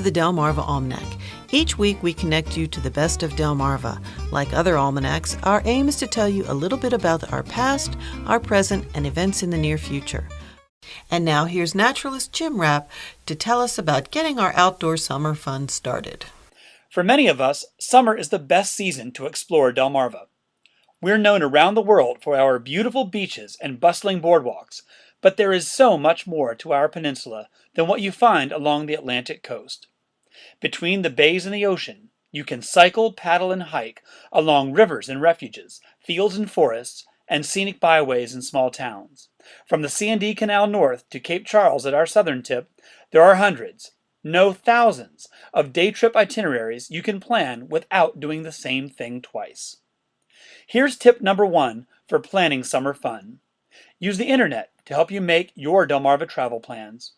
the Delmarva Almanac. Each week we connect you to the best of Delmarva. Like other almanacs, our aim is to tell you a little bit about our past, our present, and events in the near future. And now here's naturalist Jim Rapp to tell us about getting our outdoor summer fun started. For many of us, summer is the best season to explore Delmarva. We're known around the world for our beautiful beaches and bustling boardwalks, but there is so much more to our peninsula than what you find along the Atlantic coast. Between the bays and the ocean, you can cycle, paddle, and hike along rivers and refuges, fields and forests, and scenic byways in small towns. From the C&D Canal north to Cape Charles at our southern tip, there are hundreds, no thousands, of day trip itineraries you can plan without doing the same thing twice. Here's tip number 1 for planning summer fun. Use the internet to help you make your Delmarva travel plans.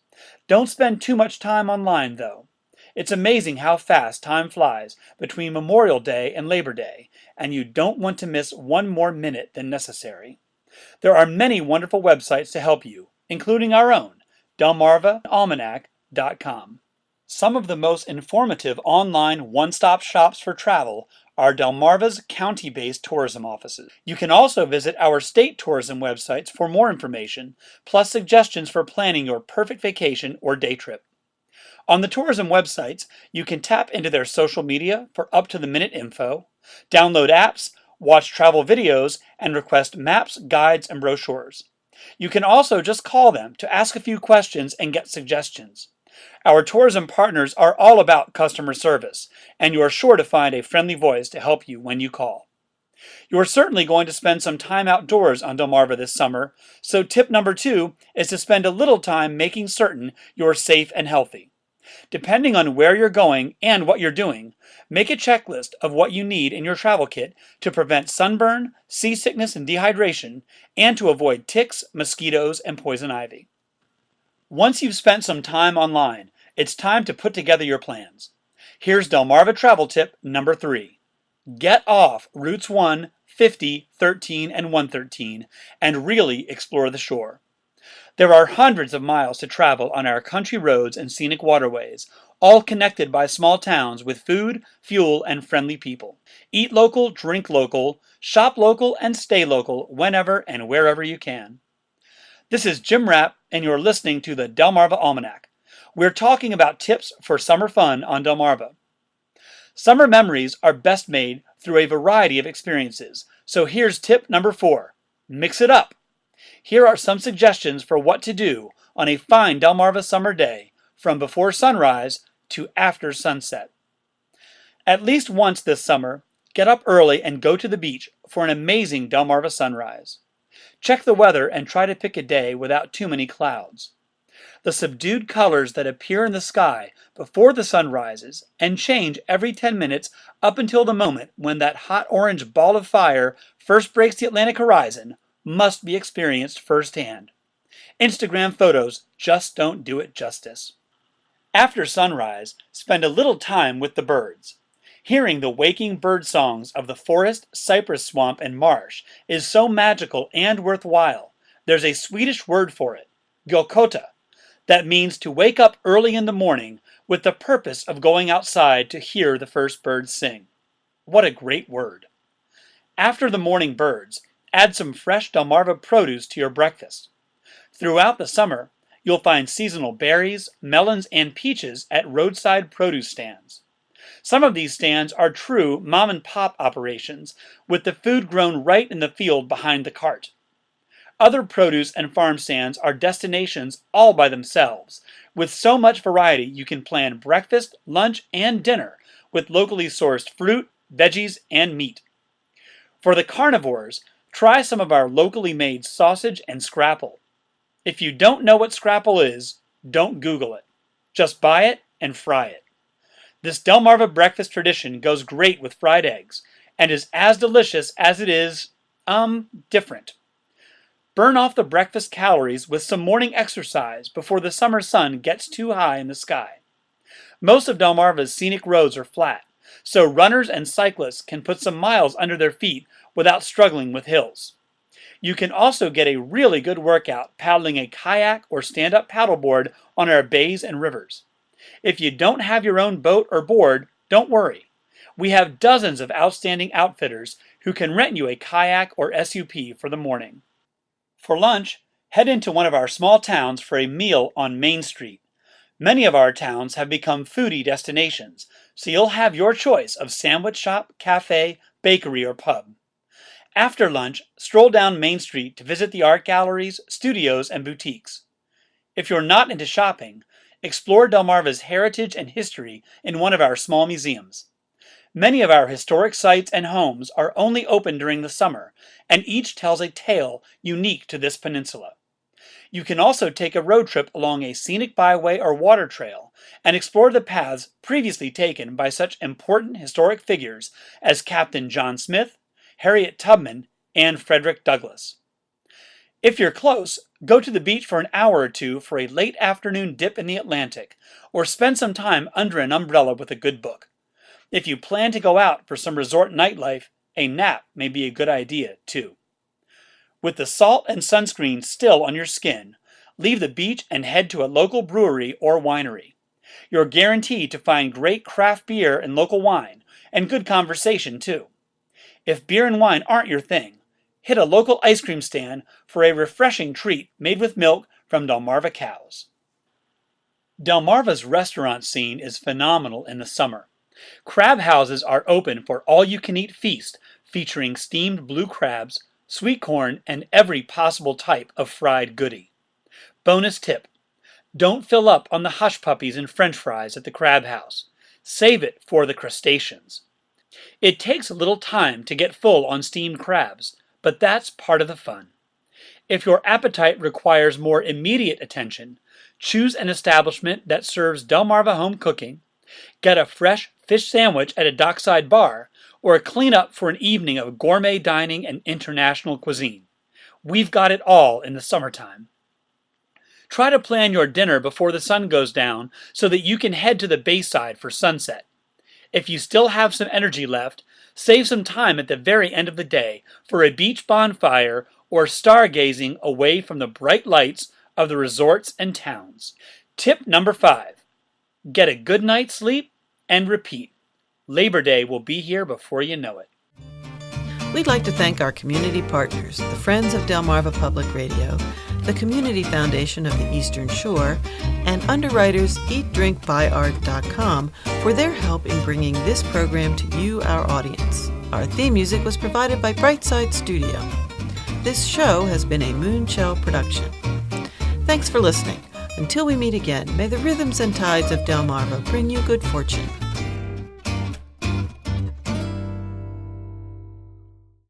Don't spend too much time online, though. It's amazing how fast time flies between Memorial Day and Labor Day, and you don't want to miss one more minute than necessary. There are many wonderful websites to help you, including our own, DelmarvaAlmanac.com. Some of the most informative online one-stop shops for travel are Delmarva's county-based tourism offices. You can also visit our state tourism websites for more information, plus suggestions for planning your perfect vacation or day trip. On the tourism websites, you can tap into their social media for up-to-the-minute info, download apps, watch travel videos, and request maps, guides, and brochures. You can also just call them to ask a few questions and get suggestions. Our tourism partners are all about customer service, and you are sure to find a friendly voice to help you when you call. You are certainly going to spend some time outdoors on Delmarva this summer, so tip number 2 is to spend a little time making certain you're safe and healthy. Depending on where you're going and what you're doing, make a checklist of what you need in your travel kit to prevent sunburn, seasickness, and dehydration, and to avoid ticks, mosquitoes, and poison ivy. Once you've spent some time online, it's time to put together your plans. Here's Delmarva travel tip number 3. Get off routes 1, 50, 13, and 113 and really explore the shore. There are hundreds of miles to travel on our country roads and scenic waterways, all connected by small towns with food, fuel, and friendly people. Eat local, drink local, shop local, and stay local whenever and wherever you can. This is Jim Rapp, and you're listening to the Delmarva Almanac. We're talking about tips for summer fun on Delmarva. Summer memories are best made through a variety of experiences, so here's tip number 4. Mix it up. Here are some suggestions for what to do on a fine Delmarva summer day, from before sunrise to after sunset. At least once this summer, get up early and go to the beach for an amazing Delmarva sunrise. Check the weather and try to pick a day without too many clouds. The subdued colors that appear in the sky before the sun rises and change every 10 minutes up until the moment when that hot orange ball of fire first breaks the Atlantic horizon must be experienced firsthand. Instagram photos just don't do it justice. After sunrise, spend a little time with the birds. Hearing the waking bird songs of the forest, cypress swamp, and marsh is so magical and worthwhile. There's a Swedish word for it, gokota, that means to wake up early in the morning with the purpose of going outside to hear the first birds sing. What a great word. After the morning birds, add some fresh Delmarva produce to your breakfast. Throughout the summer, you'll find seasonal berries, melons, and peaches at roadside produce stands. Some of these stands are true mom-and-pop operations, with the food grown right in the field behind the cart. Other produce and farm stands are destinations all by themselves, with so much variety you can plan breakfast, lunch, and dinner with locally sourced fruit, veggies, and meat. For the carnivores, try some of our locally made sausage and scrapple. If you don't know what scrapple is, don't Google it. Just buy it and fry it. This Delmarva breakfast tradition goes great with fried eggs and is as delicious as it is, different. Burn off the breakfast calories with some morning exercise before the summer sun gets too high in the sky. Most of Delmarva's scenic roads are flat, so runners and cyclists can put some miles under their feet without struggling with hills. You can also get a really good workout paddling a kayak or stand-up paddleboard on our bays and rivers. If you don't have your own boat or board, don't worry. We have dozens of outstanding outfitters who can rent you a kayak or SUP for the morning. For lunch, head into one of our small towns for a meal on Main Street. Many of our towns have become foodie destinations, so you'll have your choice of sandwich shop, cafe, bakery, or pub. After lunch, stroll down Main Street to visit the art galleries, studios, and boutiques. If you're not into shopping, explore Delmarva's heritage and history in one of our small museums. Many of our historic sites and homes are only open during the summer, and each tells a tale unique to this peninsula. You can also take a road trip along a scenic byway or water trail and explore the paths previously taken by such important historic figures as Captain John Smith, Harriet Tubman, and Frederick Douglass. If you're close, go to the beach for an hour or two for a late afternoon dip in the Atlantic, or spend some time under an umbrella with a good book. If you plan to go out for some resort nightlife, a nap may be a good idea too. With the salt and sunscreen still on your skin, leave the beach and head to a local brewery or winery. You're guaranteed to find great craft beer and local wine, and good conversation too. If beer and wine aren't your thing, hit a local ice cream stand for a refreshing treat made with milk from Delmarva cows. Delmarva's restaurant scene is phenomenal in the summer. Crab houses are open for all-you-can-eat feast featuring steamed blue crabs, sweet corn, and every possible type of fried goodie. Bonus tip: don't fill up on the hush puppies and french fries at the crab house. Save it for the crustaceans. It takes a little time to get full on steamed crabs, but that's part of the fun. If your appetite requires more immediate attention, choose an establishment that serves Delmarva home cooking, get a fresh fish sandwich at a dockside bar, or clean up for an evening of gourmet dining and international cuisine. We've got it all in the summertime. Try to plan your dinner before the sun goes down so that you can head to the bayside for sunset. If you still have some energy left, save some time at the very end of the day for a beach bonfire or stargazing away from the bright lights of the resorts and towns. Tip number 5. Get a good night's sleep and repeat. Labor Day will be here before you know it. We'd like to thank our community partners, the Friends of Delmarva Public Radio, the Community Foundation of the Eastern Shore, and underwriters EatDrinkBuyArt.com for their help in bringing this program to you, our audience. Our theme music was provided by Brightside Studio. This show has been a Moonshell production. Thanks for listening. Until we meet again, may the rhythms and tides of Delmarva bring you good fortune.